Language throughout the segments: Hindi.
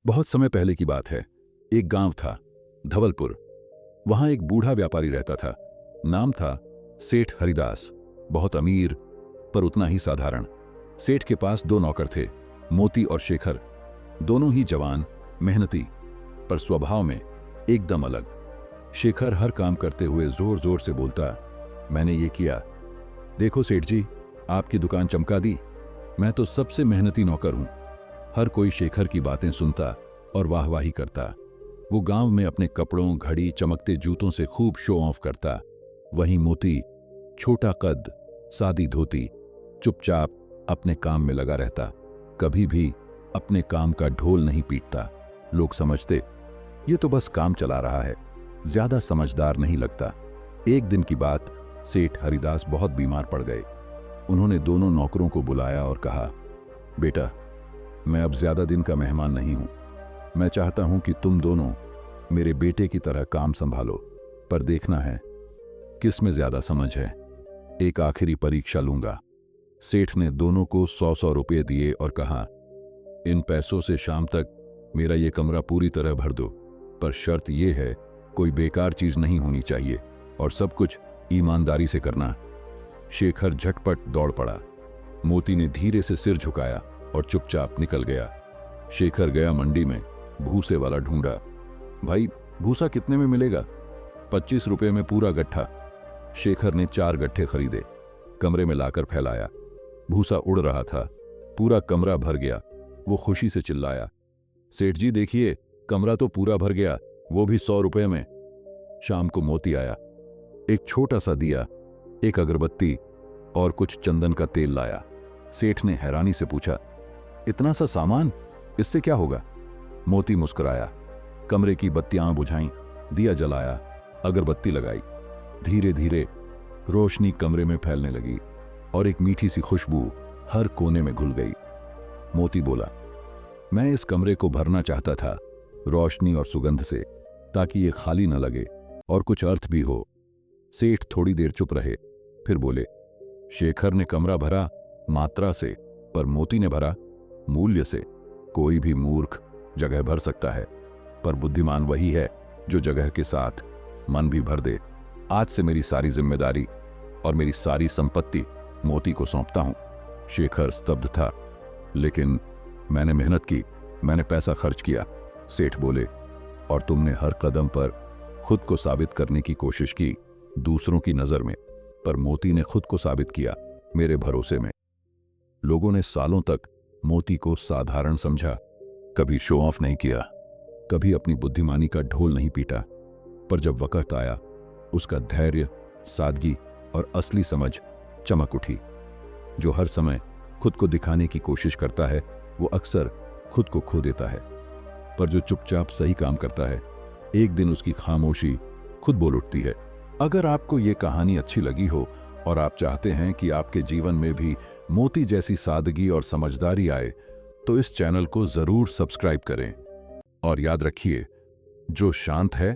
बहुत समय पहले की बात है। एक गांव था, धवलपुर। वहां एक बूढ़ा व्यापारी रहता था। नाम था सेठ हरिदास। बहुत अमीर, पर उतना ही साधारण। सेठ के पास दो नौकर थे, मोती और शेखर। दोनों ही जवान, मेहनती, पर स्वभाव में एकदम अलग। शेखर हर काम करते हुए जोर जोर से बोलता, मैंने ये किया, देखो सेठ जी, आपकी दुकान चमका दी। मैं तो सबसे मेहनती नौकर हूं। हर कोई शेखर की बातें सुनता और वाहवाही करता। वो गांव में अपने कपड़ों, घड़ी, चमकते जूतों से खूब शो ऑफ करता। वहीं मोती, छोटा कद, सादी धोती, चुपचाप अपने काम में लगा रहता। कभी भी अपने काम का ढोल नहीं पीटता। लोग समझते ये तो बस काम चला रहा है, ज्यादा समझदार नहीं लगता। एक दिन की बात, सेठ हरिदास बहुत बीमार पड़ गए। उन्होंने दोनों नौकरों को बुलाया और कहा, बेटा, मैं अब ज्यादा दिन का मेहमान नहीं हूं। मैं चाहता हूं कि तुम दोनों मेरे बेटे की तरह काम संभालो, पर देखना है किस में ज्यादा समझ है। एक आखिरी परीक्षा लूंगा। सेठ ने दोनों को 100-100 रुपये दिए और कहा, इन पैसों से शाम तक मेरा ये कमरा पूरी तरह भर दो, पर शर्त यह है, कोई बेकार चीज नहीं होनी चाहिए और सब कुछ ईमानदारी से करना। शेखर झटपट दौड़ पड़ा। मोती ने धीरे से सिर झुकाया और चुपचाप निकल गया। शेखर गया मंडी में, भूसे वाला ढूंढा। भाई, भूसा कितने में मिलेगा? 25 रुपये में पूरा गट्ठा। शेखर ने 4 गट्ठे खरीदे, कमरे में लाकर फैलाया। भूसा उड़ रहा था, पूरा कमरा भर गया। वो खुशी से चिल्लाया, सेठ जी देखिए, कमरा तो पूरा भर गया, वो भी 100 रुपये में। शाम को मोती आया, एक छोटा सा दिया, एक अगरबत्ती और कुछ चंदन का तेल लाया। सेठ ने हैरानी से पूछा, इतना सा सामान, इससे क्या होगा? मोती मुस्कुराया, कमरे की बत्तियां बुझाईं, दिया जलाया, अगरबत्ती लगाई। धीरे धीरे रोशनी कमरे में फैलने लगी और एक मीठी सी खुशबू हर कोने में घुल गई। मोती बोला, मैं इस कमरे को भरना चाहता था रोशनी और सुगंध से, ताकि ये खाली न लगे और कुछ अर्थ भी हो। सेठ थोड़ी देर चुप रहे, फिर बोले, शेखर ने कमरा भरा मात्रा से, पर मोती ने भरा मूल्य से। कोई भी मूर्ख जगह भर सकता है, पर बुद्धिमान वही है जो जगह के साथ मन भी भर दे। आज से मेरी सारी जिम्मेदारी और मेरी सारी संपत्ति मोती को सौंपता हूं। शेखर स्तब्ध था, लेकिन मैंने मेहनत की, मैंने पैसा खर्च किया। सेठ बोले, और तुमने हर कदम पर खुद को साबित करने की कोशिश की, दूसरों की नजर में, पर मोती ने खुद को साबित किया मेरे भरोसे में। लोगों ने सालों तक मोती को साधारण समझा, कभी शो ऑफ नहीं किया, कभी अपनी बुद्धिमानी का ढोल नहीं पीटा। पर जब वक्त आया, उसका धैर्य, सादगी और असली समझ चमक उठी। जो हर समय खुद को दिखाने की कोशिश करता है, वो अक्सर खुद को खो देता है। पर जो चुपचाप सही काम करता है, एक दिन उसकी खामोशी खुद बोल उठती है। अगर आपको ये कहानी अच्छी लगी हो और आप चाहते हैं कि आपके जीवन में भी मोती जैसी सादगी और समझदारी आए, तो इस चैनल को जरूर सब्सक्राइब करें। और याद रखिए, जो शांत है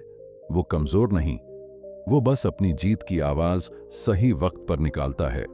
वो कमजोर नहीं, वो बस अपनी जीत की आवाज सही वक्त पर निकालता है।